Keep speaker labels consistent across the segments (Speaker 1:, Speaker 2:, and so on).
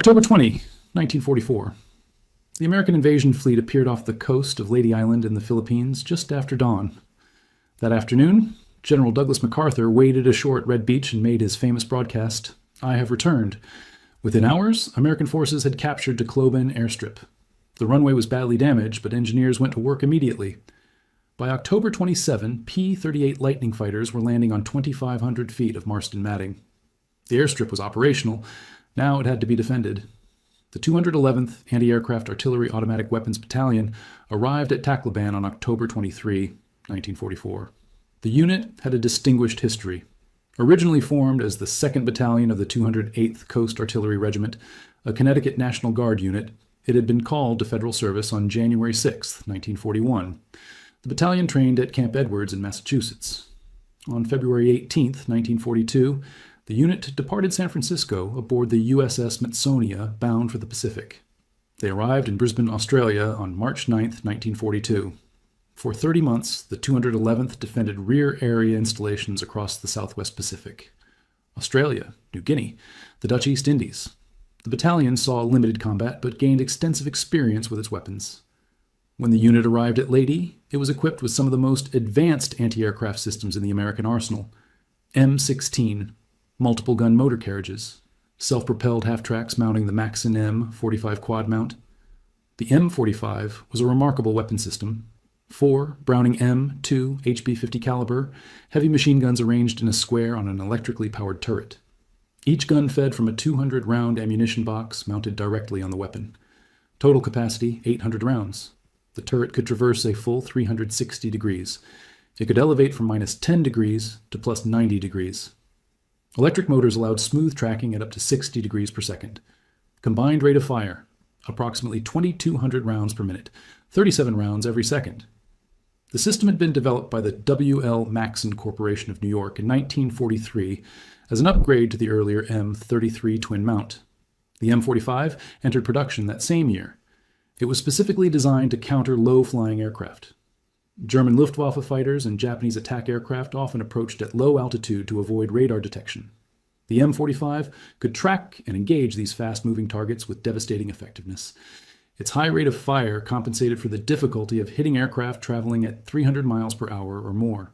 Speaker 1: October 20, 1944. The American invasion fleet appeared off the coast of Lady Island in the Philippines just after dawn. That afternoon, General Douglas MacArthur waded ashore at Red Beach and made his famous broadcast, "I have returned." Within hours, American forces had captured Tacloban airstrip. The runway was badly damaged, but engineers went to work immediately. By October 27, P-38 Lightning fighters were landing on 2,500 feet of Marston matting. The airstrip was operational. Now it had to be defended. The 211th Anti-Aircraft Artillery Automatic Weapons Battalion arrived at Tacloban on October 23, 1944. The unit had a distinguished history. Originally formed as the 2nd Battalion of the 208th Coast Artillery Regiment, a Connecticut National Guard unit, it had been called to federal service on January 6, 1941. The battalion trained at Camp Edwards in Massachusetts. On February 18, 1942, the unit departed San Francisco aboard the USS Smithsonian bound for the Pacific. They arrived in Brisbane, Australia on March 9, 1942. For 30 months, the 211th defended rear area installations across the Southwest Pacific. Australia, New Guinea, the Dutch East Indies. The battalion saw limited combat but gained extensive experience with its weapons. When the unit arrived at Leyte, it was equipped with some of the most advanced anti-aircraft systems in the American arsenal. M16, multiple gun motor carriages, self-propelled half-tracks mounting the Maxim M45 quad mount. The M45 was a remarkable weapon system. 4 Browning M2 HB-50 caliber heavy machine guns arranged in a square on an electrically powered turret. Each gun fed from a 200-round ammunition box mounted directly on the weapon. Total capacity, 800 rounds. The turret could traverse a full 360 degrees. It could elevate from -10 degrees to +90 degrees. Electric motors allowed smooth tracking at up to 60 degrees per second. Combined rate of fire, approximately 2,200 rounds per minute, 37 rounds every second. The system had been developed by the W.L. Maxson Corporation of New York in 1943 as an upgrade to the earlier M33 twin mount. The M45 entered production that same year. It was specifically designed to counter low-flying aircraft. German Luftwaffe fighters and Japanese attack aircraft often approached at low altitude to avoid radar detection. The M45 could track and engage these fast-moving targets with devastating effectiveness. Its high rate of fire compensated for the difficulty of hitting aircraft traveling at 300 miles per hour or more.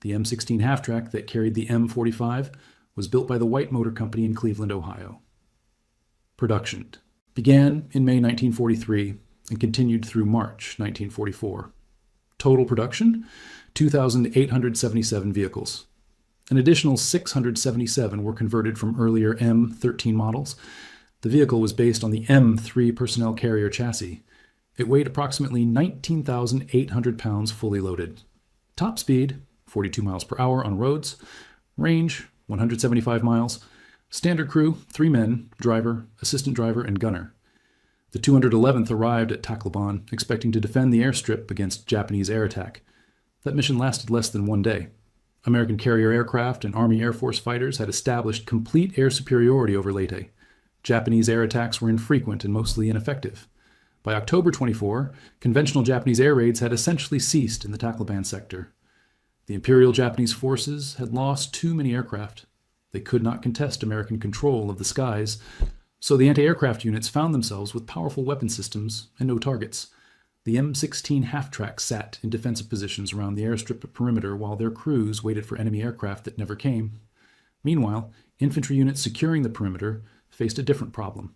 Speaker 1: The M16 half-track that carried the M45 was built by the White Motor Company in Cleveland, Ohio. Production began in May 1943 and continued through March 1944. Total production, 2,877 vehicles. An additional 677 were converted from earlier M13 models. The vehicle was based on the M3 personnel carrier chassis. It weighed approximately 19,800 pounds fully loaded. Top speed, 42 miles per hour on roads. Range, 175 miles. Standard crew, 3 men, driver, assistant driver, and gunner. The 211th arrived at Tacloban, expecting to defend the airstrip against Japanese air attack. That mission lasted less than 1 day. American carrier aircraft and Army Air Force fighters had established complete air superiority over Leyte. Japanese air attacks were infrequent and mostly ineffective. By October 24, conventional Japanese air raids had essentially ceased in the Tacloban sector. The Imperial Japanese forces had lost too many aircraft. They could not contest American control of the skies, so the anti-aircraft units found themselves with powerful weapon systems and no targets. The M16 half-track sat in defensive positions around the airstrip perimeter while their crews waited for enemy aircraft that never came. Meanwhile, infantry units securing the perimeter faced a different problem.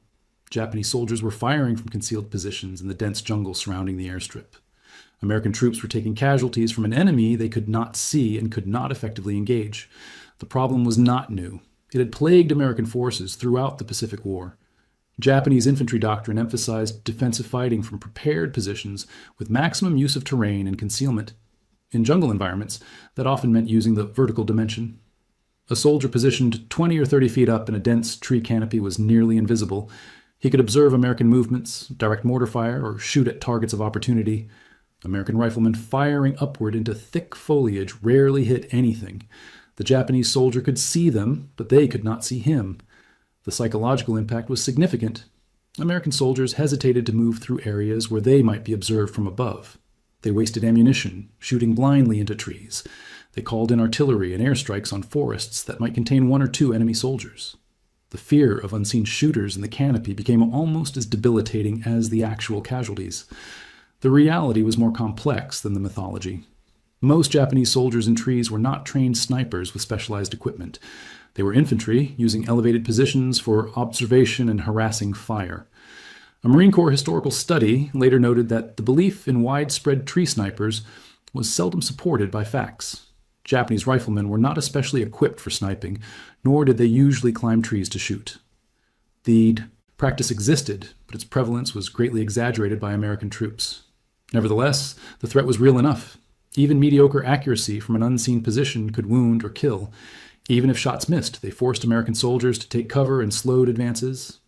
Speaker 1: Japanese soldiers were firing from concealed positions in the dense jungle surrounding the airstrip. American troops were taking casualties from an enemy they could not see and could not effectively engage. The problem was not new. It had plagued American forces throughout the Pacific War. Japanese infantry doctrine emphasized defensive fighting from prepared positions with maximum use of terrain and concealment. In jungle environments, that often meant using the vertical dimension. A soldier positioned 20 or 30 feet up in a dense tree canopy was nearly invisible. He could observe American movements, direct mortar fire, or shoot at targets of opportunity. American riflemen firing upward into thick foliage rarely hit anything. The Japanese soldier could see them, but they could not see him. The psychological impact was significant. American soldiers hesitated to move through areas where they might be observed from above. They wasted ammunition, shooting blindly into trees. They called in artillery and airstrikes on forests that might contain 1 or 2 enemy soldiers. The fear of unseen shooters in the canopy became almost as debilitating as the actual casualties. The reality was more complex than the mythology. Most Japanese soldiers in trees were not trained snipers with specialized equipment. They were infantry, using elevated positions for observation and harassing fire. A Marine Corps historical study later noted that the belief in widespread tree snipers was seldom supported by facts. Japanese riflemen were not especially equipped for sniping, nor did they usually climb trees to shoot. The practice existed, but its prevalence was greatly exaggerated by American troops. Nevertheless, the threat was real enough. Even mediocre accuracy from an unseen position could wound or kill. Even if shots missed, they forced American soldiers to take cover and slowed advances.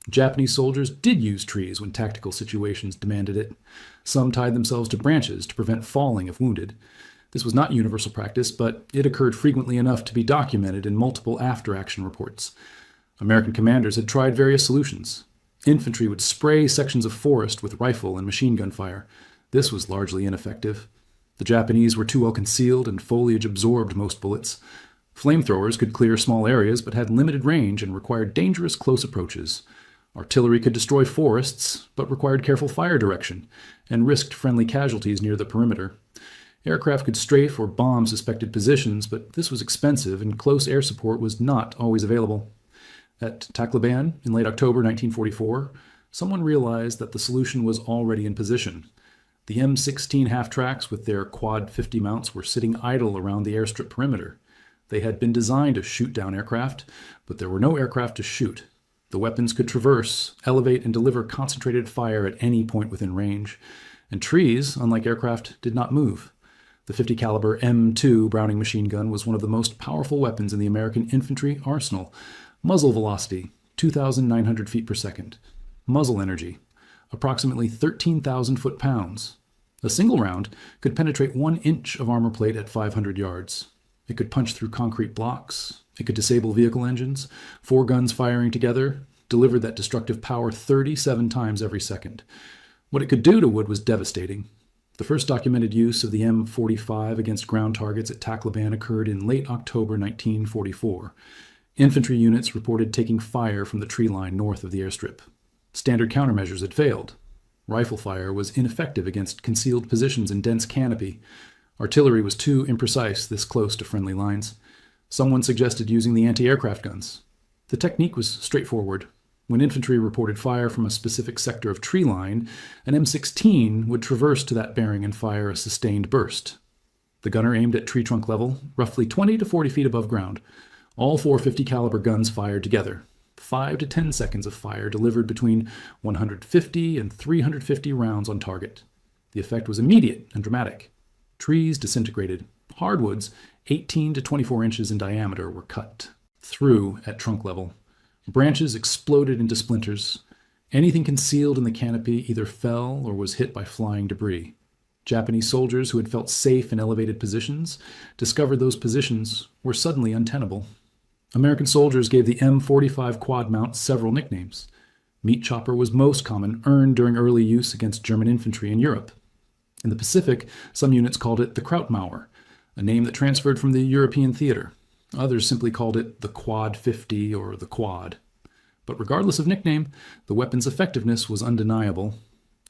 Speaker 1: Japanese soldiers did use trees when tactical situations demanded it. Some tied themselves to branches to prevent falling if wounded. This was not universal practice, but it occurred frequently enough to be documented in multiple after-action reports. American commanders had tried various solutions. Infantry would spray sections of forest with rifle and machine gun fire. This was largely ineffective. The Japanese were too well concealed, and foliage absorbed most bullets. Flamethrowers could clear small areas, but had limited range and required dangerous close approaches. Artillery could destroy forests, but required careful fire direction, and risked friendly casualties near the perimeter. Aircraft could strafe or bomb suspected positions, but this was expensive, and close air support was not always available. At Tacloban, in late October 1944, someone realized that the solution was already in position. The M16 half-tracks with their quad 50 mounts were sitting idle around the airstrip perimeter. They had been designed to shoot down aircraft, but there were no aircraft to shoot. The weapons could traverse, elevate, and deliver concentrated fire at any point within range. And trees, unlike aircraft, did not move. The 50 caliber M2 Browning machine gun was one of the most powerful weapons in the American infantry arsenal. Muzzle velocity, 2,900 feet per second. Muzzle energy, approximately 13,000 foot-pounds. A single round could penetrate 1 inch of armor plate at 500 yards. It could punch through concrete blocks. It could disable vehicle engines. 4 guns firing together delivered that destructive power 37 times every second. What it could do to wood was devastating. The first documented use of the M45 against ground targets at Tacloban occurred in late October 1944. Infantry units reported taking fire from the tree line north of the airstrip. Standard countermeasures had failed. Rifle fire was ineffective against concealed positions in dense canopy. Artillery was too imprecise this close to friendly lines. Someone suggested using the anti-aircraft guns. The technique was straightforward. When infantry reported fire from a specific sector of tree line, an M16 would traverse to that bearing and fire a sustained burst. The gunner aimed at tree trunk level, roughly 20 to 40 feet above ground. All 4 50 caliber guns fired together. 5 to 10 seconds of fire delivered between 150 and 350 rounds on target. The effect was immediate and dramatic. Trees disintegrated. Hardwoods, 18 to 24 inches in diameter, were cut through at trunk level. Branches exploded into splinters. Anything concealed in the canopy either fell or was hit by flying debris. Japanese soldiers who had felt safe in elevated positions discovered those positions were suddenly untenable. American soldiers gave the M45 quad mount several nicknames. Meat chopper was most common, earned during early use against German infantry in Europe. In the Pacific, some units called it the Krautmauer, a name that transferred from the European theater. Others simply called it the Quad 50 or the Quad. But regardless of nickname, the weapon's effectiveness was undeniable.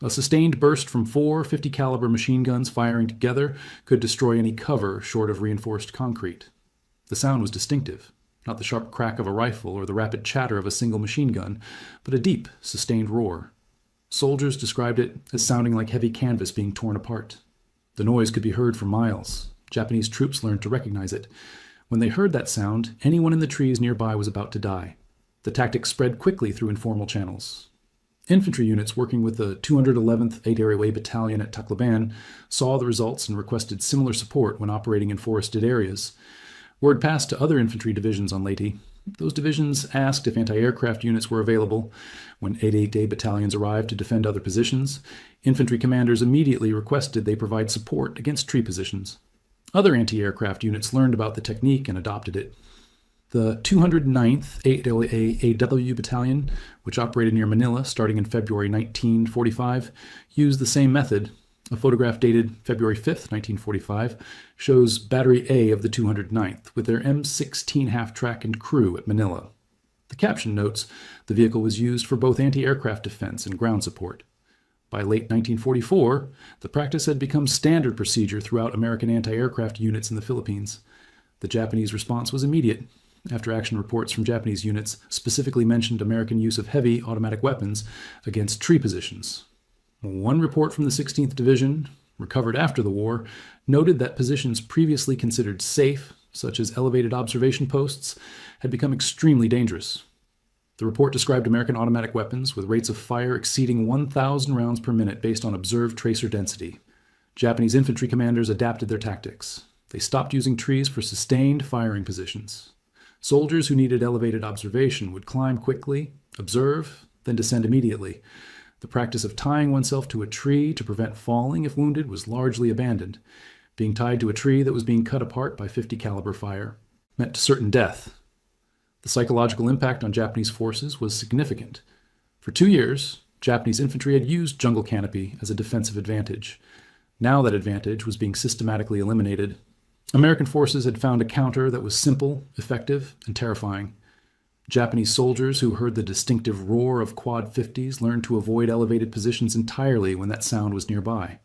Speaker 1: A sustained burst from 4 50 caliber machine guns firing together could destroy any cover short of reinforced concrete. The sound was distinctive, not the sharp crack of a rifle or the rapid chatter of a single machine gun, but a deep, sustained roar. Soldiers described it as sounding like heavy canvas being torn apart. The noise could be heard for miles. Japanese troops learned to recognize it. When they heard that sound, anyone in the trees nearby was about to die. The tactic spread quickly through informal channels. Infantry units working with the 211th 8th Airway Battalion at Tacloban saw the results and requested similar support when operating in forested areas. Word passed to other infantry divisions on Leyte. Those divisions asked if anti-aircraft units were available. When 8th battalions arrived to defend other positions, infantry commanders immediately requested they provide support against tree positions. Other anti-aircraft units learned about the technique and adopted it. The 209th 8th AW Battalion, which operated near Manila starting in February 1945, used the same method. A photograph dated February 5th, 1945, shows Battery A of the 209th with their M16 half-track and crew at Manila. The caption notes the vehicle was used for both anti-aircraft defense and ground support. By late 1944, the practice had become standard procedure throughout American anti-aircraft units in the Philippines. The Japanese response was immediate. After-action reports from Japanese units specifically mentioned American use of heavy automatic weapons against tree positions. One report from the 16th Division, recovered after the war, noted that positions previously considered safe, such as elevated observation posts, had become extremely dangerous. The report described American automatic weapons with rates of fire exceeding 1,000 rounds per minute based on observed tracer density. Japanese infantry commanders adapted their tactics. They stopped using trees for sustained firing positions. Soldiers who needed elevated observation would climb quickly, observe, then descend immediately. The practice of tying oneself to a tree to prevent falling if wounded was largely abandoned. Being tied to a tree that was being cut apart by .50 caliber fire meant certain death. The psychological impact on Japanese forces was significant. For 2 years, Japanese infantry had used jungle canopy as a defensive advantage. Now that advantage was being systematically eliminated. American forces had found a counter that was simple, effective, and terrifying. Japanese soldiers who heard the distinctive roar of quad 50s learned to avoid elevated positions entirely when that sound was nearby.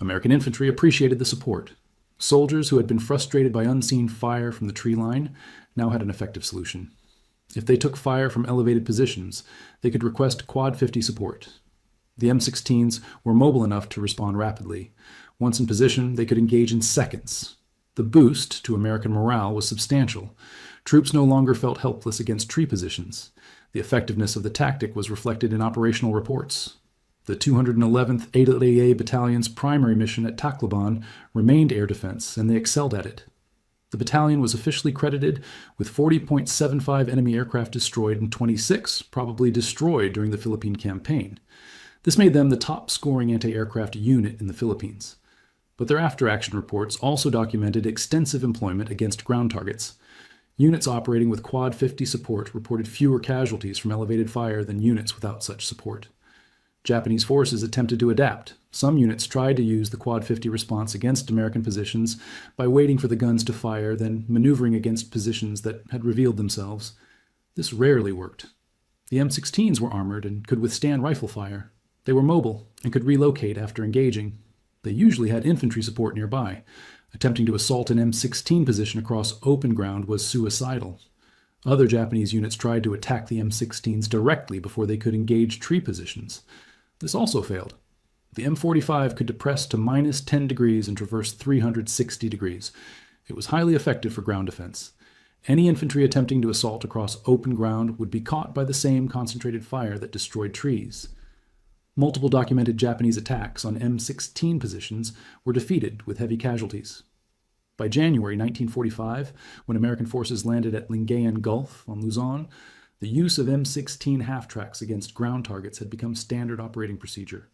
Speaker 1: American infantry appreciated the support. Soldiers who had been frustrated by unseen fire from the tree line now had an effective solution. If they took fire from elevated positions, they could request quad 50 support. The M16s were mobile enough to respond rapidly. Once in position, they could engage in seconds. The boost to American morale was substantial. Troops no longer felt helpless against tree positions. The effectiveness of the tactic was reflected in operational reports. The 211th AAA Battalion's primary mission at Tacloban remained air defense, and they excelled at it. The battalion was officially credited with 40.75 enemy aircraft destroyed and 26 probably destroyed during the Philippine campaign. This made them the top-scoring anti-aircraft unit in the Philippines. But their after-action reports also documented extensive employment against ground targets. Units operating with Quad 50 support reported fewer casualties from elevated fire than units without such support. Japanese forces attempted to adapt. Some units tried to use the Quad 50 response against American positions by waiting for the guns to fire, then maneuvering against positions that had revealed themselves. This rarely worked. The M16s were armored and could withstand rifle fire. They were mobile and could relocate after engaging. They usually had infantry support nearby. Attempting to assault an M16 position across open ground was suicidal. Other Japanese units tried to attack the M16s directly before they could engage tree positions. This also failed. The M45 could depress to minus 10 degrees and traverse 360 degrees. It was highly effective for ground defense. Any infantry attempting to assault across open ground would be caught by the same concentrated fire that destroyed trees. Multiple documented Japanese attacks on M16 positions were defeated with heavy casualties. By January 1945, when American forces landed at Lingayen Gulf on Luzon, the use of M16 half-tracks against ground targets had become standard operating procedure.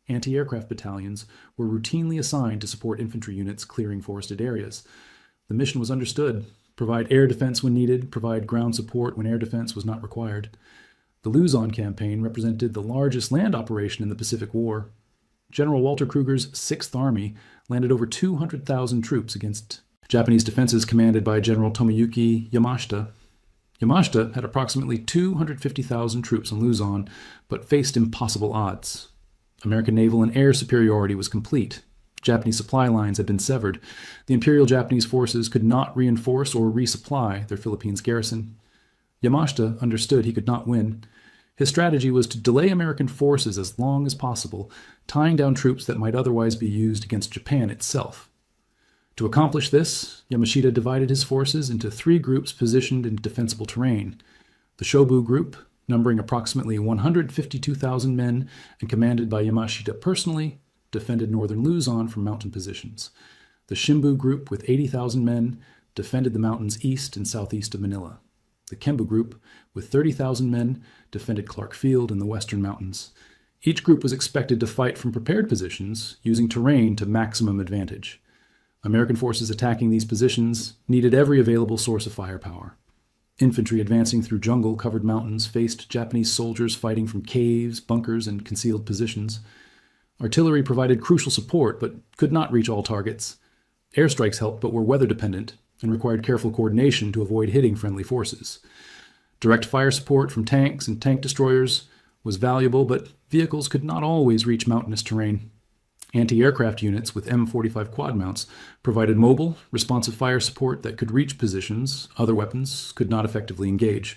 Speaker 1: Anti-aircraft battalions were routinely assigned to support infantry units clearing forested areas. The mission was understood: provide air defense when needed, provide ground support when air defense was not required. The Luzon campaign represented the largest land operation in the Pacific War. General Walter Kruger's 6th Army landed over 200,000 troops against Japanese defenses commanded by General Tomoyuki Yamashita. Yamashita had approximately 250,000 troops on Luzon, but faced impossible odds. American naval and air superiority was complete. Japanese supply lines had been severed. The Imperial Japanese forces could not reinforce or resupply their Philippines garrison. Yamashita understood he could not win. His strategy was to delay American forces as long as possible, tying down troops that might otherwise be used against Japan itself. To accomplish this, Yamashita divided his forces into 3 groups positioned in defensible terrain. The Shobu Group, numbering approximately 152,000 men and commanded by Yamashita personally, defended northern Luzon from mountain positions. The Shimbu Group, with 80,000 men, defended the mountains east and southeast of Manila. The Kembu Group, with 30,000 men, defended Clark Field in the western mountains. Each group was expected to fight from prepared positions, using terrain to maximum advantage. American forces attacking these positions needed every available source of firepower. Infantry advancing through jungle-covered mountains faced Japanese soldiers fighting from caves, bunkers, and concealed positions. Artillery provided crucial support, but could not reach all targets. Airstrikes helped, but were weather-dependent and required careful coordination to avoid hitting friendly forces. Direct fire support from tanks and tank destroyers was valuable, but vehicles could not always reach mountainous terrain. Anti-aircraft units with M45 quad mounts provided mobile, responsive fire support that could reach positions other weapons could not effectively engage.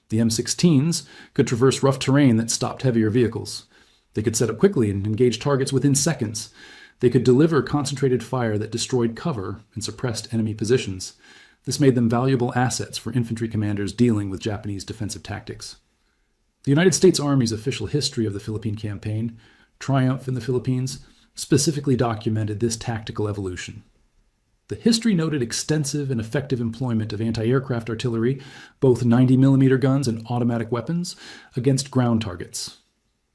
Speaker 1: The M16s could traverse rough terrain that stopped heavier vehicles. They could set up quickly and engage targets within seconds. They could deliver concentrated fire that destroyed cover and suppressed enemy positions. This made them valuable assets for infantry commanders dealing with Japanese defensive tactics. The United States Army's official history of the Philippine campaign, Triumph in the Philippines, specifically documented this tactical evolution. The history noted extensive and effective employment of anti-aircraft artillery, both 90mm guns and automatic weapons, against ground targets.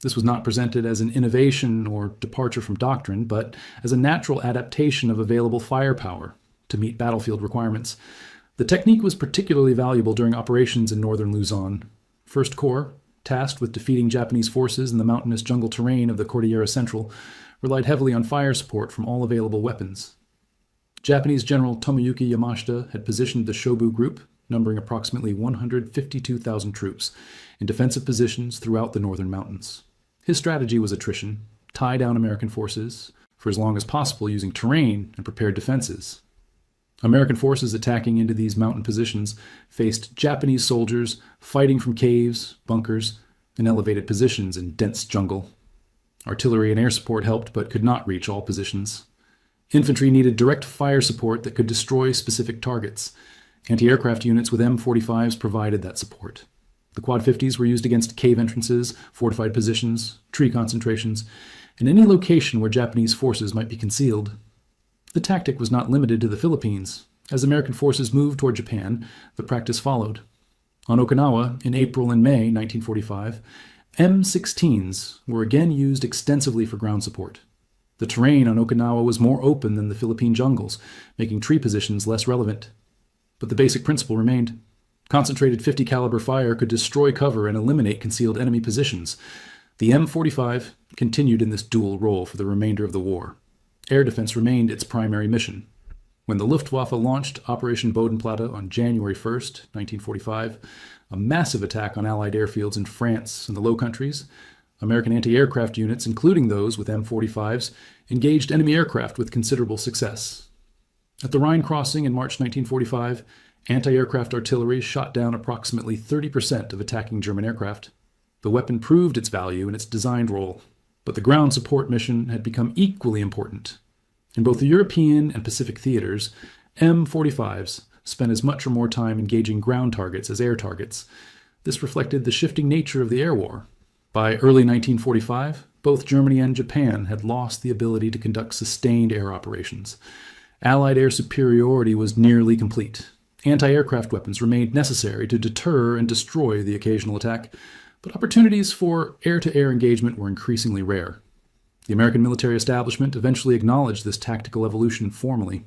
Speaker 1: This was not presented as an innovation or departure from doctrine, but as a natural adaptation of available firepower to meet battlefield requirements. The technique was particularly valuable during operations in northern Luzon. First Corps, tasked with defeating Japanese forces in the mountainous jungle terrain of the Cordillera Central, relied heavily on fire support from all available weapons. Japanese General Tomoyuki Yamashita had positioned the Shobu Group, numbering approximately 152,000 troops, in defensive positions throughout the northern mountains. His strategy was attrition, tie down American forces for as long as possible using terrain and prepared defenses. American forces attacking into these mountain positions faced Japanese soldiers fighting from caves, bunkers, and elevated positions in dense jungle. Artillery and air support helped but could not reach all positions. Infantry needed direct fire support that could destroy specific targets. Anti-aircraft units with M45s provided that support. The Quad 50s were used against cave entrances, fortified positions, tree concentrations, and any location where Japanese forces might be concealed. The tactic was not limited to the Philippines. As American forces moved toward Japan, the practice followed. On Okinawa, in April and May 1945, M16s were again used extensively for ground support. The terrain on Okinawa was more open than the Philippine jungles, making tree positions less relevant. But the basic principle remained. Concentrated .50 caliber fire could destroy cover and eliminate concealed enemy positions. The M45 continued in this dual role for the remainder of the war. Air defense remained its primary mission. When the Luftwaffe launched Operation Bodenplatte on January 1, 1945, a massive attack on Allied airfields in France and the Low Countries, American anti-aircraft units, including those with M45s, engaged enemy aircraft with considerable success. At the Rhine crossing in March 1945, anti-aircraft artillery shot down approximately 30% of attacking German aircraft. The weapon proved its value in its designed role, but the ground support mission had become equally important. In both the European and Pacific theaters, M45s spent as much or more time engaging ground targets as air targets. This reflected the shifting nature of the air war. By early 1945, both Germany and Japan had lost the ability to conduct sustained air operations. Allied air superiority was nearly complete. Anti-aircraft weapons remained necessary to deter and destroy the occasional attack, but opportunities for air-to-air engagement were increasingly rare. The American military establishment eventually acknowledged this tactical evolution formally.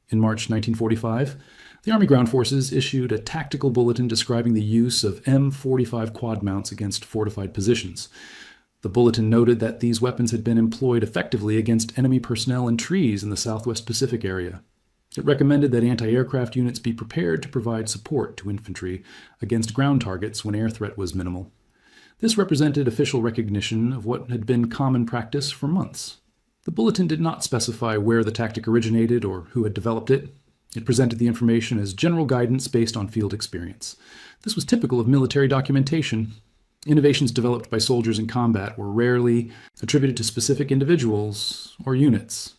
Speaker 1: In March 1945, the Army Ground Forces issued a tactical bulletin describing the use of M45 quad mounts against fortified positions. The bulletin noted that these weapons had been employed effectively against enemy personnel and trees in the Southwest Pacific area. It recommended that anti-aircraft units be prepared to provide support to infantry against ground targets when air threat was minimal. This represented official recognition of what had been common practice for months. The bulletin did not specify where the tactic originated or who had developed it. It presented the information as general guidance based on field experience. This was typical of military documentation. Innovations developed by soldiers in combat were rarely attributed to specific individuals or units.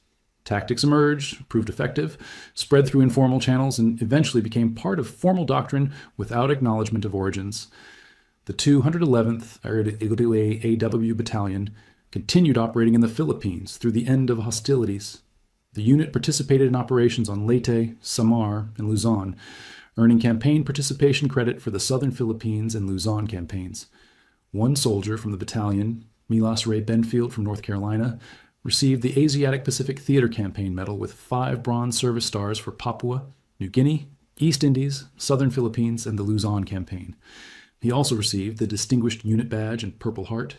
Speaker 1: Tactics emerged, proved effective, spread through informal channels, and eventually became part of formal doctrine without acknowledgement of origins. The 211th AW Battalion continued operating in the Philippines through the end of hostilities. The unit participated in operations on Leyte, Samar, and Luzon, earning campaign participation credit for the Southern Philippines and Luzon campaigns. One soldier from the battalion, Milas Ray Benfield from North Carolina, received the Asiatic Pacific Theater Campaign Medal with 5 Bronze Service Stars for Papua, New Guinea, East Indies, Southern Philippines, and the Luzon campaign. He also received the Distinguished Unit Badge and Purple Heart.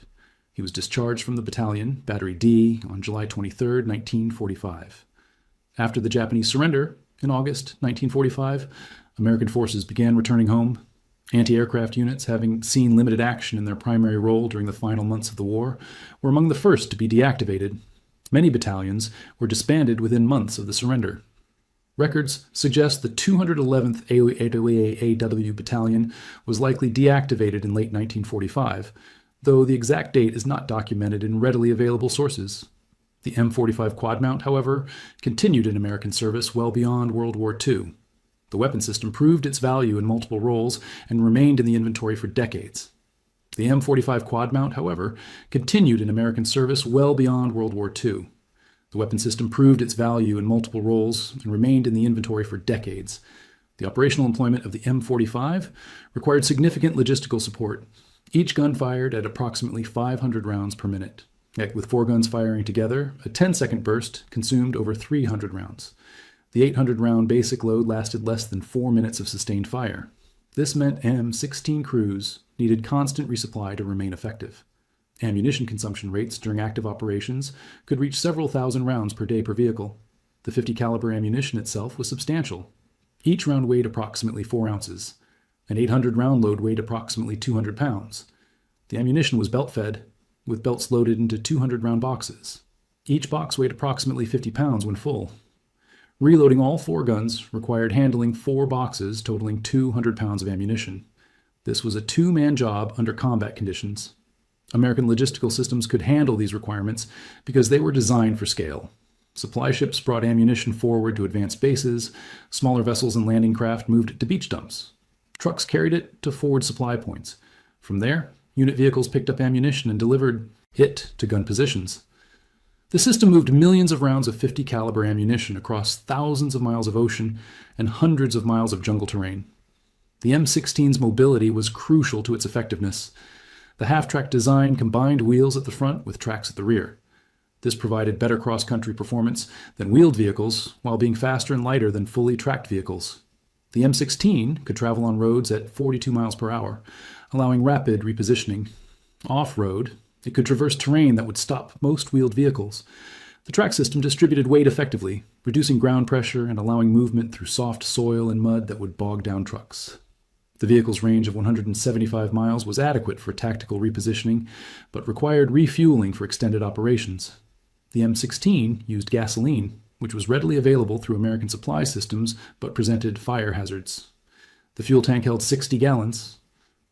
Speaker 1: He was discharged from the battalion, Battery D, on July 23, 1945. After the Japanese surrender, in August 1945, American forces began returning home. Anti-aircraft units, having seen limited action in their primary role during the final months of the war, were among the first to be deactivated. Many battalions were disbanded within months of the surrender. Records suggest the 211th AAAW Battalion was likely deactivated in late 1945, though the exact date is not documented in readily available sources. The M45 quad mount, however, continued in American service well beyond World War II. The weapon system proved its value in multiple roles and remained in the inventory for decades. The M45 quad mount, however, continued in American service well beyond World War II. The weapon system proved its value in multiple roles and remained in the inventory for decades. The operational employment of the M45 required significant logistical support. Each gun fired at approximately 500 rounds per minute. With 4 guns firing together, a 10-second burst consumed over 300 rounds. The 800-round basic load lasted less than 4 minutes of sustained fire. This meant M16 crews needed constant resupply to remain effective. Ammunition consumption rates during active operations could reach several thousand rounds per day per vehicle. The 50 caliber ammunition itself was substantial. Each round weighed approximately 4 ounces. An 800-round load weighed approximately 200 pounds. The ammunition was belt-fed, with belts loaded into 200-round boxes. Each box weighed approximately 50 pounds when full. Reloading all 4 guns required handling 4 boxes totaling 200 pounds of ammunition. This was a 2-man job under combat conditions. American logistical systems could handle these requirements because they were designed for scale. Supply ships brought ammunition forward to advanced bases, smaller vessels and landing craft moved it to beach dumps. Trucks carried it to forward supply points. From there, unit vehicles picked up ammunition and delivered it to gun positions. The system moved millions of rounds of 50 caliber ammunition across thousands of miles of ocean and hundreds of miles of jungle terrain. The M16's mobility was crucial to its effectiveness. The half-track design combined wheels at the front with tracks at the rear. This provided better cross-country performance than wheeled vehicles while being faster and lighter than fully tracked vehicles. The M16 could travel on roads at 42 miles per hour, allowing rapid repositioning. Off-road, it could traverse terrain that would stop most wheeled vehicles. The track system distributed weight effectively, reducing ground pressure and allowing movement through soft soil and mud that would bog down trucks. The vehicle's range of 175 miles was adequate for tactical repositioning, but required refueling for extended operations. The M16 used gasoline, which was readily available through American supply systems but presented fire hazards. The fuel tank held 60 gallons.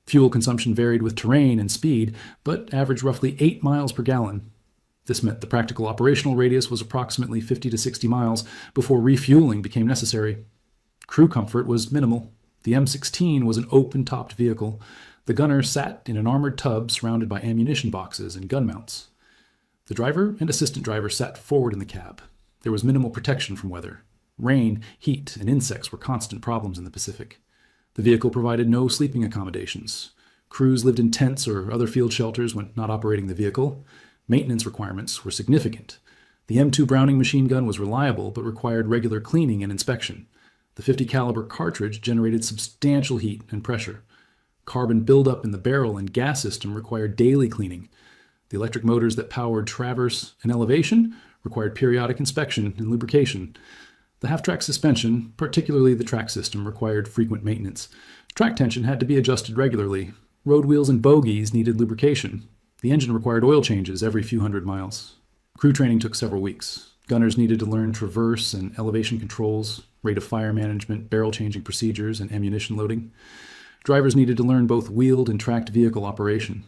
Speaker 1: Fuel consumption varied with terrain and speed, but averaged roughly 8 miles per gallon. This meant the practical operational radius was approximately 50 to 60 miles before refueling became necessary. Crew comfort was minimal. The M16 was an open-topped vehicle. The gunner sat in an armored tub surrounded by ammunition boxes and gun mounts. The driver and assistant driver sat forward in the cab. There was minimal protection from weather. Rain, heat, and insects were constant problems in the Pacific. The vehicle provided no sleeping accommodations. Crews lived in tents or other field shelters when not operating the vehicle. Maintenance requirements were significant. The M2 Browning machine gun was reliable but required regular cleaning and inspection. The 50 caliber cartridge generated substantial heat and pressure. Carbon buildup in the barrel and gas system required daily cleaning. The electric motors that powered traverse and elevation required periodic inspection and lubrication. The half-track suspension, particularly the track system, required frequent maintenance. Track tension had to be adjusted regularly. Road wheels and bogies needed lubrication. The engine required oil changes every few hundred miles. Crew training took several weeks. Gunners needed to learn traverse and elevation controls, rate of fire management, barrel changing procedures, and ammunition loading. Drivers needed to learn both wheeled and tracked vehicle operation.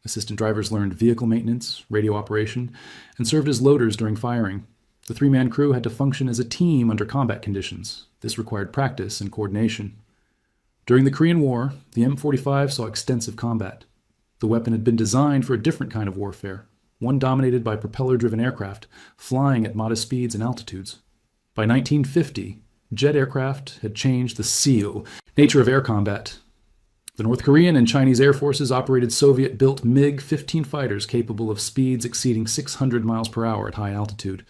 Speaker 1: Assistant drivers learned vehicle maintenance, radio operation, and served as loaders during firing. The 3-man crew had to function as a team under combat conditions. This required practice and coordination. During the Korean War, the M45 saw extensive combat. The weapon had been designed for a different kind of warfare, one dominated by propeller-driven aircraft, flying at modest speeds and altitudes. By 1950, jet aircraft had changed the SEAL, nature of air combat. The North Korean and Chinese air forces operated Soviet-built MiG-15 fighters capable of speeds exceeding 600 miles per hour at high altitude.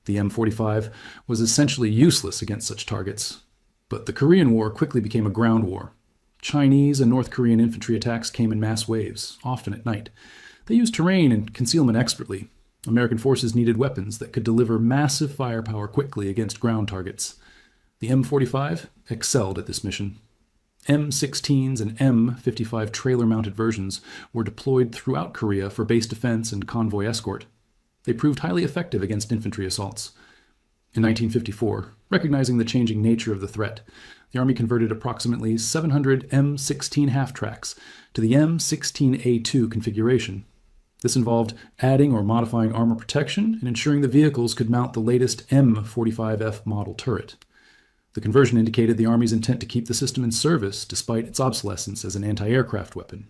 Speaker 1: The M45 was essentially useless against such targets. But the Korean War quickly became a ground war. Chinese and North Korean infantry attacks came in mass waves, often at night. They used terrain and concealment expertly. American forces needed weapons that could deliver massive firepower quickly against ground targets. The M45 excelled at this mission. M16s and M55 trailer-mounted versions were deployed throughout Korea for base defense and convoy escort. They proved highly effective against infantry assaults. In 1954, recognizing the changing nature of the threat, the Army converted approximately 700 M16 half-tracks to the M16A2 configuration. This involved adding or modifying armor protection and ensuring the vehicles could mount the latest M45F model turret. The conversion indicated the Army's intent to keep the system in service despite its obsolescence as an anti-aircraft weapon.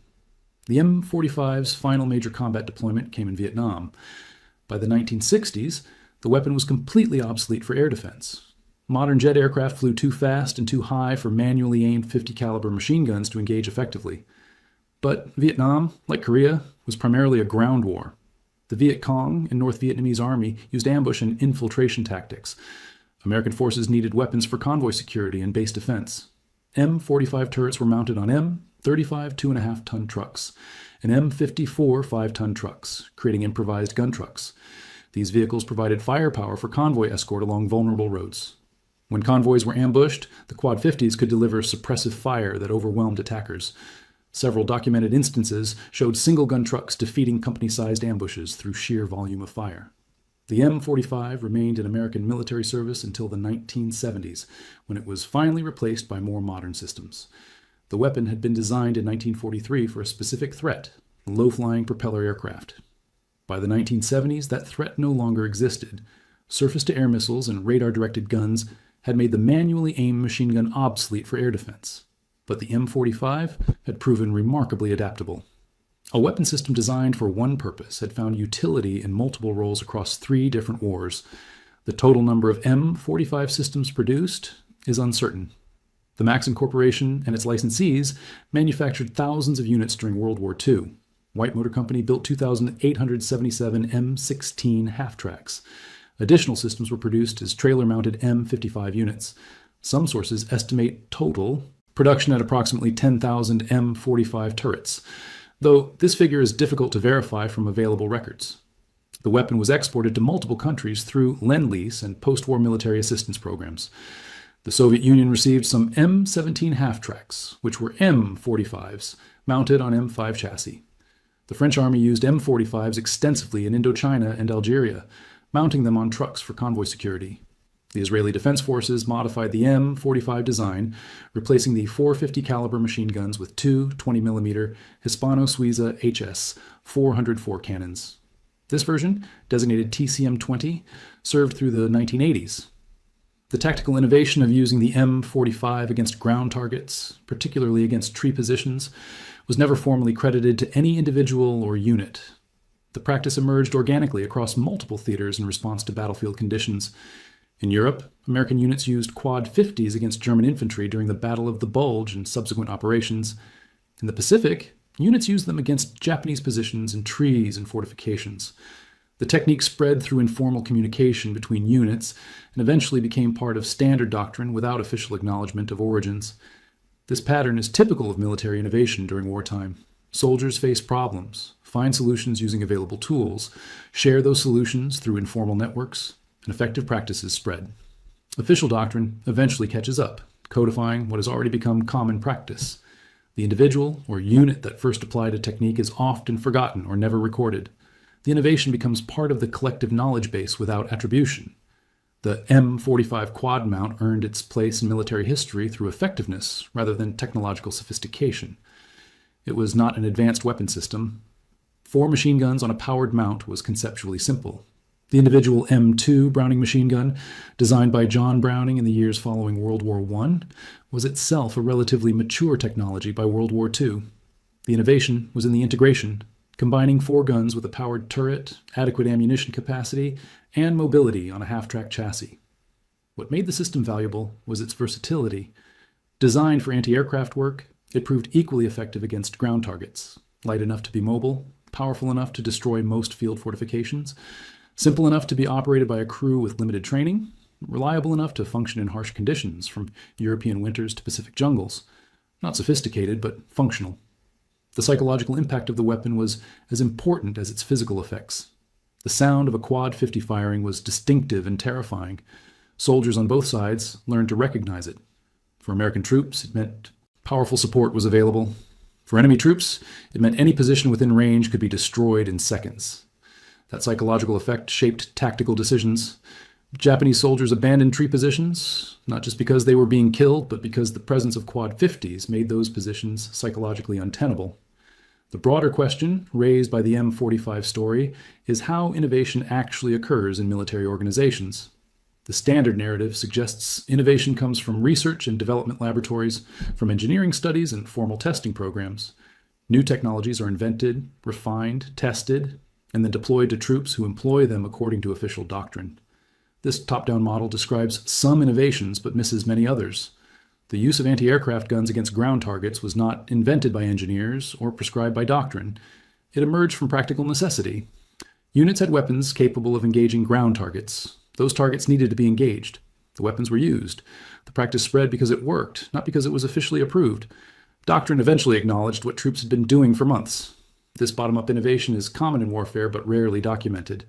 Speaker 1: The M45's final major combat deployment came in Vietnam. By the 1960s, the weapon was completely obsolete for air defense. Modern jet aircraft flew too fast and too high for manually aimed 50 caliber machine guns to engage effectively. But Vietnam, like Korea, was primarily a ground war. The Viet Cong and North Vietnamese Army used ambush and infiltration tactics. American forces needed weapons for convoy security and base defense. M45 turrets were mounted on M35 2.5-ton trucks and M54 5-ton trucks, creating improvised gun trucks. These vehicles provided firepower for convoy escort along vulnerable roads. When convoys were ambushed, the Quad 50s could deliver suppressive fire that overwhelmed attackers. Several documented instances showed single-gun trucks defeating company-sized ambushes through sheer volume of fire. The M45 remained in American military service until the 1970s, when it was finally replaced by more modern systems. The weapon had been designed in 1943 for a specific threat, low-flying propeller aircraft. By the 1970s, that threat no longer existed. Surface-to-air missiles and radar-directed guns had made the manually aimed machine gun obsolete for air defense. But the M45 had proven remarkably adaptable. A weapon system designed for one purpose had found utility in multiple roles across 3 different wars. The total number of M45 systems produced is uncertain. The Maxim Corporation and its licensees manufactured thousands of units during World War II. White Motor Company built 2,877 M16 half-tracks. Additional systems were produced as trailer-mounted M55 units. Some sources estimate total production at approximately 10,000 M45 turrets, though this figure is difficult to verify from available records. The weapon was exported to multiple countries through Lend-Lease and post-war military assistance programs. The Soviet Union received some M17 half-tracks, which were M45s, mounted on M5 chassis. The French Army used M45s extensively in Indochina and Algeria, mounting them on trucks for convoy security. The Israeli Defense Forces modified the M45 design, replacing the 450 caliber machine guns with 2 20mm Hispano-Suiza HS 404 cannons. This version, designated TCM-20, served through the 1980s. The tactical innovation of using the M45 against ground targets, particularly against tree positions, was never formally credited to any individual or unit. The practice emerged organically across multiple theaters in response to battlefield conditions. In Europe, American units used Quad 50s against German infantry during the Battle of the Bulge and subsequent operations. In the Pacific, units used them against Japanese positions in trees and fortifications. The technique spread through informal communication between units and eventually became part of standard doctrine without official acknowledgement of origins. This pattern is typical of military innovation during wartime. Soldiers face problems, find solutions using available tools, share those solutions through informal networks, and effective practices spread. Official doctrine eventually catches up, codifying what has already become common practice. The individual or unit that first applied a technique is often forgotten or never recorded. The innovation becomes part of the collective knowledge base without attribution. The M45 quad mount earned its place in military history through effectiveness rather than technological sophistication. It was not an advanced weapon system. 4 machine guns on a powered mount was conceptually simple. The individual M2 Browning machine gun, designed by John Browning in the years following World War I, was itself a relatively mature technology by World War II. The innovation was in the integration, combining 4 guns with a powered turret, adequate ammunition capacity, and mobility on a half-track chassis. What made the system valuable was its versatility. Designed for anti-aircraft work, it proved equally effective against ground targets, light enough to be mobile, powerful enough to destroy most field fortifications, simple enough to be operated by a crew with limited training, reliable enough to function in harsh conditions, from European winters to Pacific jungles. Not sophisticated, but functional. The psychological impact of the weapon was as important as its physical effects. The sound of a Quad 50 firing was distinctive and terrifying. Soldiers on both sides learned to recognize it. For American troops, it meant Powerful support was available. For enemy troops, it meant any position within range could be destroyed in seconds. That psychological effect shaped tactical decisions. Japanese soldiers abandoned tree positions, not just because they were being killed, but because the presence of quad 50s made those positions psychologically untenable. The broader question, raised by the M45 story, is how innovation actually occurs in military organizations. The standard narrative suggests innovation comes from research and development laboratories, from engineering studies and formal testing programs. New technologies are invented, refined, tested, and then deployed to troops who employ them according to official doctrine. This top-down model describes some innovations but misses many others. The use of anti-aircraft guns against ground targets was not invented by engineers or prescribed by doctrine. It emerged from practical necessity. Units had weapons capable of engaging ground targets. Those targets needed to be engaged. The weapons were used. The practice spread because it worked, not because it was officially approved. Doctrine eventually acknowledged what troops had been doing for months. This bottom-up innovation is common in warfare but rarely documented.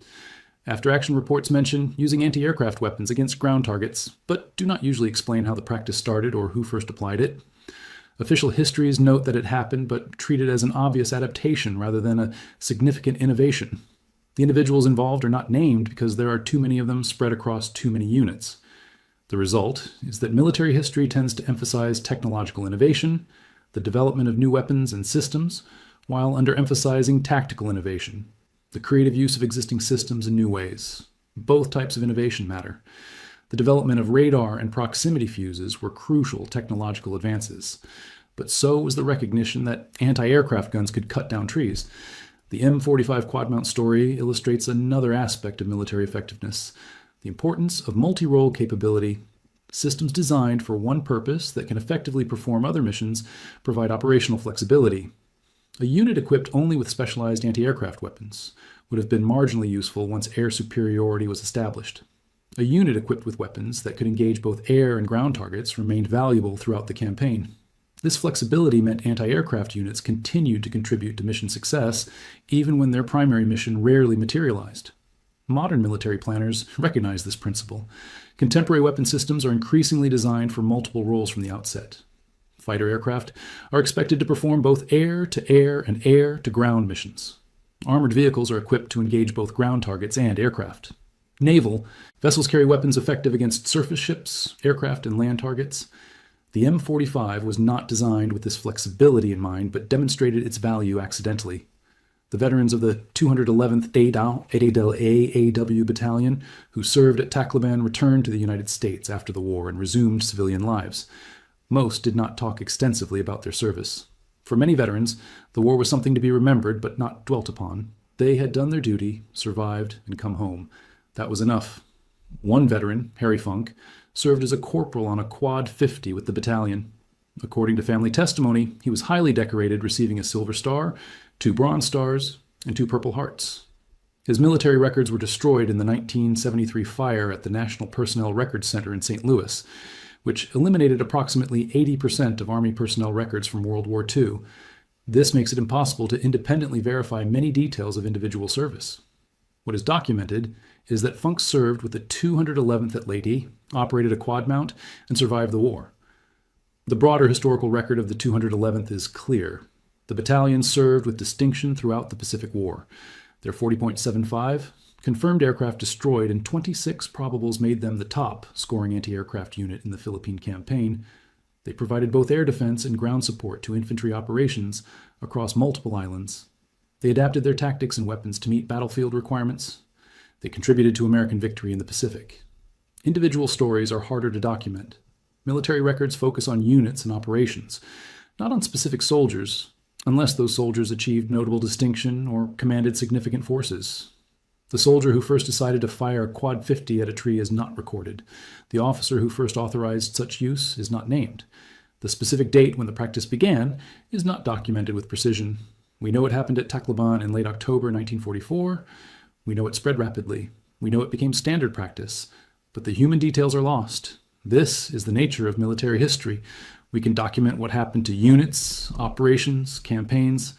Speaker 1: After-action reports mention using anti-aircraft weapons against ground targets, but do not usually explain how the practice started or who first applied it. Official histories note that it happened, but treat it as an obvious adaptation rather than a significant innovation. The individuals involved are not named because there are too many of them spread across too many units. The result is that military history tends to emphasize technological innovation, the development of new weapons and systems, while underemphasizing tactical innovation, the creative use of existing systems in new ways. Both types of innovation matter. The development of radar and proximity fuses were crucial technological advances, but so was the recognition that anti-aircraft guns could cut down trees. The M45 quad-mount story illustrates another aspect of military effectiveness, the importance of multi-role capability. Systems designed for one purpose that can effectively perform other missions provide operational flexibility. A unit equipped only with specialized anti-aircraft weapons would have been marginally useful once air superiority was established. A unit equipped with weapons that could engage both air and ground targets remained valuable throughout the campaign. This flexibility meant anti-aircraft units continued to contribute to mission success, even when their primary mission rarely materialized. Modern military planners recognize this principle. Contemporary weapon systems are increasingly designed for multiple roles from the outset. Fighter aircraft are expected to perform both air-to-air and air-to-ground missions. Armored vehicles are equipped to engage both ground targets and aircraft. Naval vessels carry weapons effective against surface ships, aircraft, and land targets. The M45 was not designed with this flexibility in mind, but demonstrated its value accidentally. The veterans of the 211th AAW Battalion, who served at Tacloban, returned to the United States after the war and resumed civilian lives. Most did not talk extensively about their service. For many veterans, the war was something to be remembered but not dwelt upon. They had done their duty, survived, and come home. That was enough. One veteran, Harry Funk, served as a corporal on a Quad 50 with the battalion. According to family testimony, he was highly decorated, receiving a Silver Star, 2 Bronze Stars, and 2 Purple Hearts. His military records were destroyed in the 1973 fire at the National Personnel Records Center in St. Louis, which eliminated approximately 80% of Army personnel records from World War II. This makes it impossible to independently verify many details of individual service. What is documented is that Funk served with the 211th at Leyte, operated a quad mount, and survived the war. The broader historical record of the 211th is clear. The battalion served with distinction throughout the Pacific War. Their 40.75 confirmed aircraft destroyed, and 26 probables made them the top scoring anti-aircraft unit in the Philippine campaign. They provided both air defense and ground support to infantry operations across multiple islands. They adapted their tactics and weapons to meet battlefield requirements. They contributed to American victory in the Pacific. Individual stories are harder to document. Military records focus on units and operations, not on specific soldiers, unless those soldiers achieved notable distinction or commanded significant forces. The soldier who first decided to fire a Quad 50 at a tree is not recorded. The officer who first authorized such use is not named. The specific date when the practice began is not documented with precision. We know it happened at Tacloban in late October 1944. We know it spread rapidly. We know it became standard practice. But the human details are lost. This is the nature of military history. We can document what happened to units, operations, campaigns.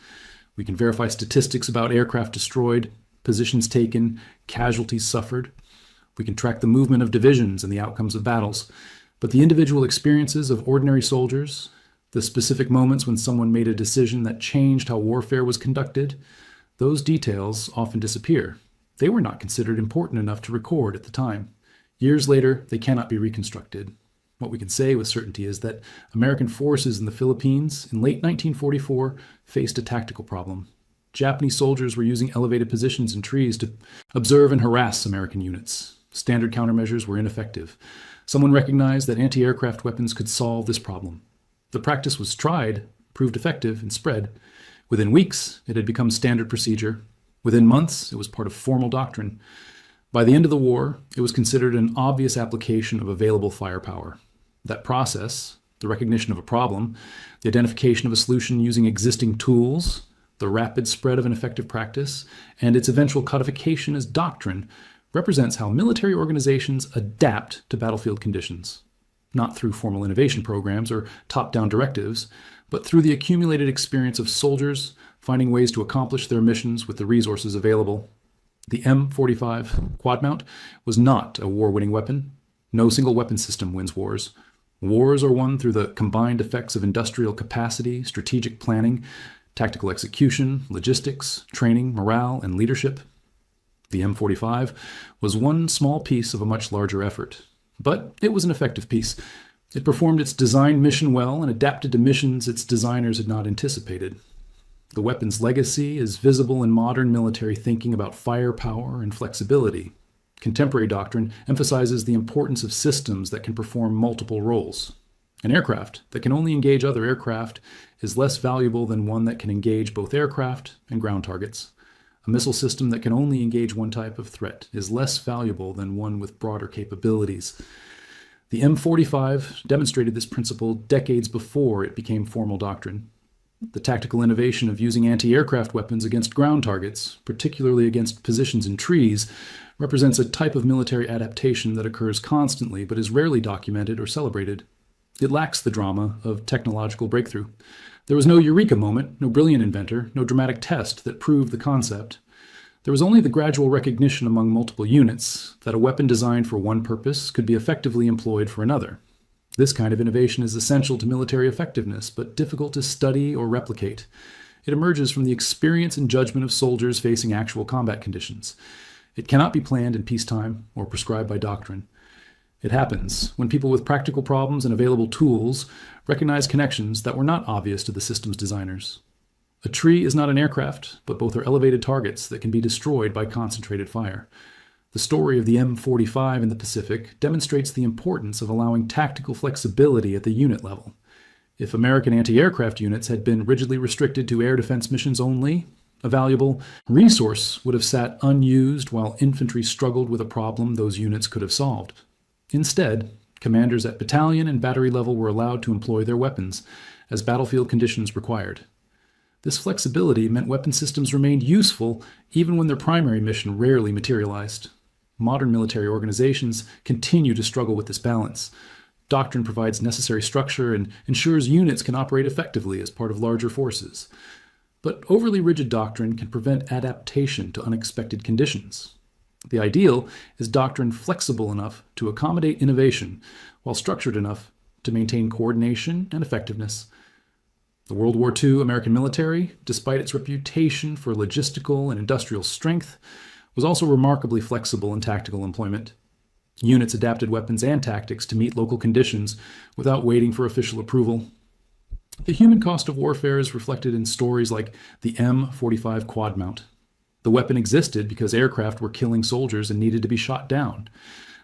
Speaker 1: We can verify statistics about aircraft destroyed, positions taken, casualties suffered. We can track the movement of divisions and the outcomes of battles. But the individual experiences of ordinary soldiers, The specific moments when someone made a decision that changed how warfare was conducted, those details often disappear. They were not considered important enough to record at the time. Years later, they cannot be reconstructed. What we can say with certainty is that American forces in the Philippines in late 1944 faced a tactical problem. Japanese soldiers were using elevated positions in trees to observe and harass American units. Standard countermeasures were ineffective. Someone recognized that anti-aircraft weapons could solve this problem. The practice was tried, proved effective, and spread. Within weeks, it had become standard procedure. Within months, it was part of formal doctrine. By the end of the war, it was considered an obvious application of available firepower. That process, the recognition of a problem, the identification of a solution using existing tools, the rapid spread of an effective practice, and its eventual codification as doctrine, represents how military organizations adapt to battlefield conditions, not through formal innovation programs or top-down directives, but through the accumulated experience of soldiers finding ways to accomplish their missions with the resources available. The M45 quad mount was not a war-winning weapon. No single weapon system wins wars. Wars are won through the combined effects of industrial capacity, strategic planning, tactical execution, logistics, training, morale, and leadership. The M45 was one small piece of a much larger effort, but it was an effective piece. It performed its design mission well and adapted to missions its designers had not anticipated. The weapon's legacy is visible in modern military thinking about firepower and flexibility. Contemporary doctrine emphasizes the importance of systems that can perform multiple roles. An aircraft that can only engage other aircraft is less valuable than one that can engage both aircraft and ground targets. A missile system that can only engage one type of threat is less valuable than one with broader capabilities. The M45 demonstrated this principle decades before it became formal doctrine. The tactical innovation of using anti-aircraft weapons against ground targets, particularly against positions in trees, represents a type of military adaptation that occurs constantly but is rarely documented or celebrated. It lacks the drama of technological breakthrough. There was no eureka moment, no brilliant inventor, no dramatic test that proved the concept. There was only the gradual recognition among multiple units that a weapon designed for one purpose could be effectively employed for another. This kind of innovation is essential to military effectiveness, but difficult to study or replicate. It emerges from the experience and judgment of soldiers facing actual combat conditions. It cannot be planned in peacetime or prescribed by doctrine. It happens when people with practical problems and available tools recognize connections that were not obvious to the system's designers. A tree is not an aircraft, but both are elevated targets that can be destroyed by concentrated fire. The story of the M45 in the Pacific demonstrates the importance of allowing tactical flexibility at the unit level. If American anti-aircraft units had been rigidly restricted to air defense missions only, a valuable resource would have sat unused while infantry struggled with a problem those units could have solved. Instead, commanders at battalion and battery level were allowed to employ their weapons as battlefield conditions required. This flexibility meant weapon systems remained useful even when their primary mission rarely materialized. Modern military organizations continue to struggle with this balance. Doctrine provides necessary structure and ensures units can operate effectively as part of larger forces. But overly rigid doctrine can prevent adaptation to unexpected conditions. The ideal is doctrine flexible enough to accommodate innovation, while structured enough to maintain coordination and effectiveness. The World War II American military, despite its reputation for logistical and industrial strength, was also remarkably flexible in tactical employment. Units adapted weapons and tactics to meet local conditions without waiting for official approval. The human cost of warfare is reflected in stories like the M45 quad mount. The weapon existed because aircraft were killing soldiers and needed to be shot down.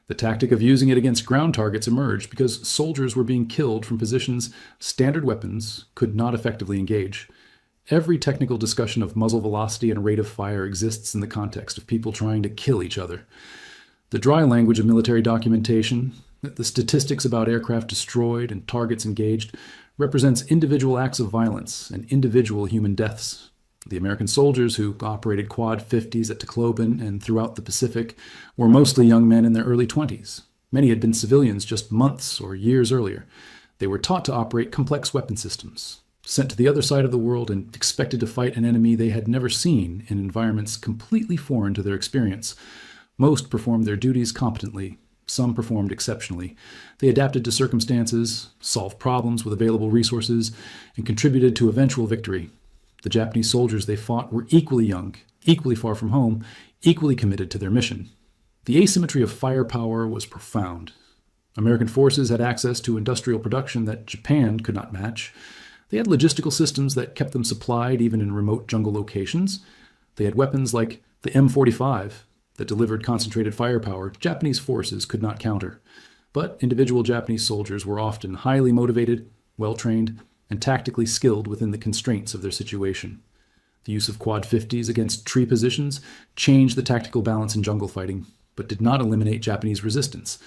Speaker 1: The tactic of using it against ground targets emerged because soldiers were being killed from positions standard weapons could not effectively engage. Every technical discussion of muzzle velocity and rate of fire exists in the context of people trying to kill each other. The dry language of military documentation, the statistics about aircraft destroyed and targets engaged, represents individual acts of violence and individual human deaths. The American soldiers who operated Quad 50s at Tacloban and throughout the Pacific were mostly young men in their early 20s. Many had been civilians just months or years earlier. They were taught to operate complex weapon systems, sent to the other side of the world and expected to fight an enemy they had never seen in environments completely foreign to their experience. Most performed their duties competently. Some performed exceptionally. They adapted to circumstances, solved problems with available resources, and contributed to eventual victory. The Japanese soldiers they fought were equally young, equally far from home, equally committed to their mission. The asymmetry of firepower was profound. American forces had access to industrial production that Japan could not match. They had logistical systems that kept them supplied even in remote jungle locations. They had weapons like the M45 that delivered concentrated firepower Japanese forces could not counter. But individual Japanese soldiers were often highly motivated, well-trained, and tactically skilled within the constraints of their situation. The use of quad 50s against tree positions changed the tactical balance in jungle fighting, but did not eliminate Japanese resistance.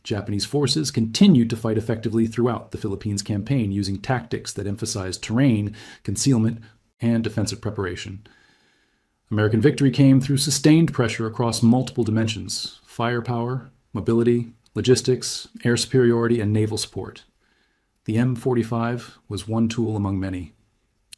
Speaker 1: Japanese forces continued to fight effectively throughout the Philippines campaign using tactics that emphasized terrain, concealment, and defensive preparation. American victory came through sustained pressure across multiple dimensions: firepower, mobility, logistics, air superiority, and naval support. The M45 was one tool among many.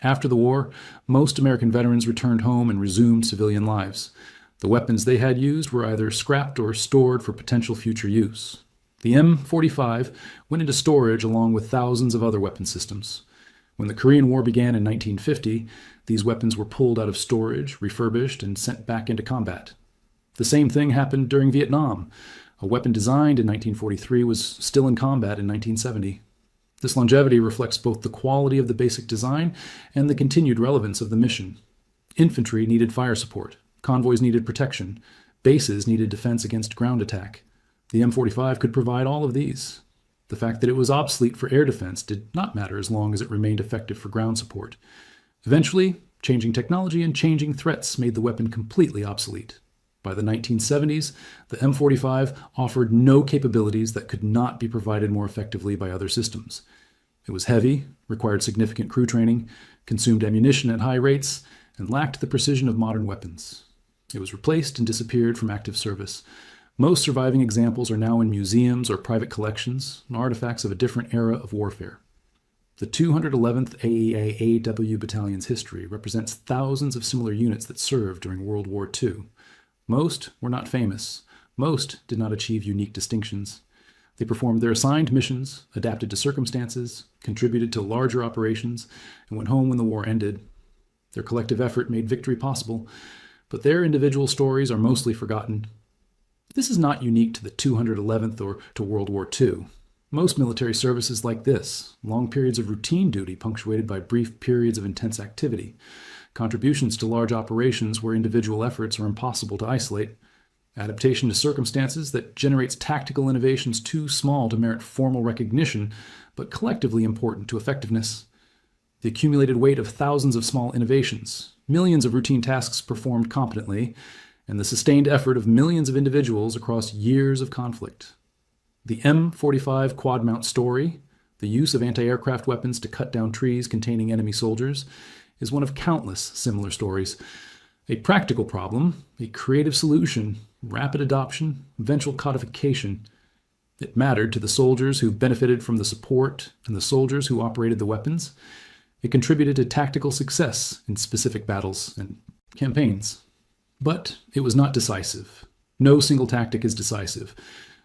Speaker 1: After the war, most American veterans returned home and resumed civilian lives. The weapons they had used were either scrapped or stored for potential future use. The M45 went into storage along with thousands of other weapon systems. When the Korean War began in 1950, these weapons were pulled out of storage, refurbished, and sent back into combat. The same thing happened during Vietnam. A weapon designed in 1943 was still in combat in 1970. This longevity reflects both the quality of the basic design and the continued relevance of the mission. Infantry needed fire support. Convoys needed protection. Bases needed defense against ground attack. The M45 could provide all of these. The fact that it was obsolete for air defense did not matter as long as it remained effective for ground support. Eventually, changing technology and changing threats made the weapon completely obsolete. By the 1970s, the M45 offered no capabilities that could not be provided more effectively by other systems. It was heavy, required significant crew training, consumed ammunition at high rates, and lacked the precision of modern weapons. It was replaced and disappeared from active service. Most surviving examples are now in museums or private collections, artifacts of a different era of warfare. The 211th AEA AW Battalion's history represents thousands of similar units that served during World War II. Most were not famous. Most did not achieve unique distinctions. They performed their assigned missions, adapted to circumstances, contributed to larger operations, and went home when the war ended. Their collective effort made victory possible, but their individual stories are mostly forgotten. This is not unique to the 211th or to World War II. Most military service is like this: long periods of routine duty punctuated by brief periods of intense activity. Contributions to large operations where individual efforts are impossible to isolate. Adaptation to circumstances that generates tactical innovations too small to merit formal recognition, but collectively important to effectiveness. The accumulated weight of thousands of small innovations, millions of routine tasks performed competently, and the sustained effort of millions of individuals across years of conflict. The M45 quad-mount story, the use of anti-aircraft weapons to cut down trees containing enemy soldiers, is one of countless similar stories. A practical problem, a creative solution, rapid adoption, eventual codification. It mattered to the soldiers who benefited from the support and the soldiers who operated the weapons. It contributed to tactical success in specific battles and campaigns. But it was not decisive. No single tactic is decisive.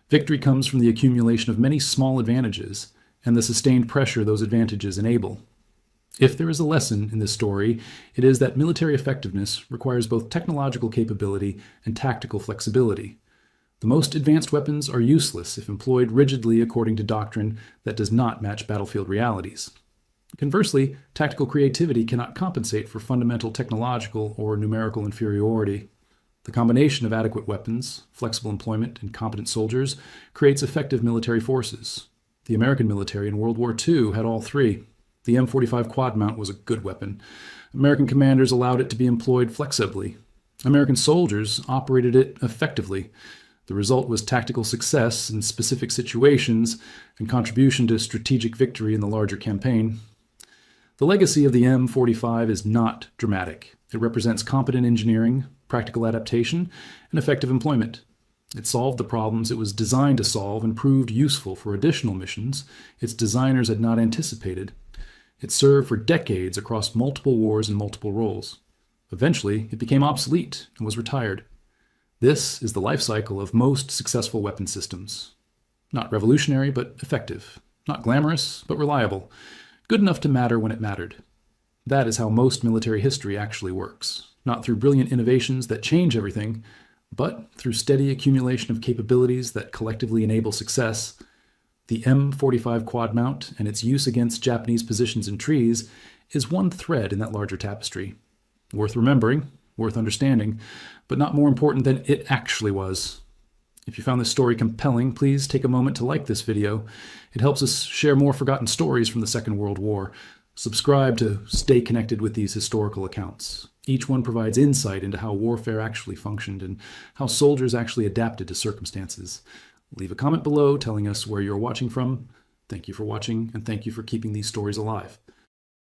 Speaker 1: Victory comes from the accumulation of many small advantages and the sustained pressure those advantages enable. If there is a lesson in this story, it is that military effectiveness requires both technological capability and tactical flexibility. The most advanced weapons are useless if employed rigidly according to doctrine that does not match battlefield realities. Conversely, tactical creativity cannot compensate for fundamental technological or numerical inferiority. The combination of adequate weapons, flexible employment, and competent soldiers creates effective military forces. The American military in World War II had all three. The M45 quad mount was a good weapon. American commanders allowed it to be employed flexibly. American soldiers operated it effectively. The result was tactical success in specific situations and contribution to strategic victory in the larger campaign. The legacy of the M45 is not dramatic. It represents competent engineering, practical adaptation, and effective employment. It solved the problems it was designed to solve and proved useful for additional missions its designers had not anticipated. It served for decades across multiple wars and multiple roles. Eventually, it became obsolete and was retired. This is the life cycle of most successful weapon systems. Not revolutionary, but effective. Not glamorous, but reliable. Good enough to matter when it mattered. That is how most military history actually works. Not through brilliant innovations that change everything, but through steady accumulation of capabilities that collectively enable success. The M45 quad mount and its use against Japanese positions in trees is one thread in that larger tapestry. Worth remembering, worth understanding, but not more important than it actually was. If you found this story compelling, please take a moment to like this video. It helps us share more forgotten stories from the Second World War. Subscribe to stay connected with these historical accounts. Each one provides insight into how warfare actually functioned and how soldiers actually adapted to circumstances. Leave a comment below telling us where you're watching from. Thank you for watching, and thank you for keeping these stories alive.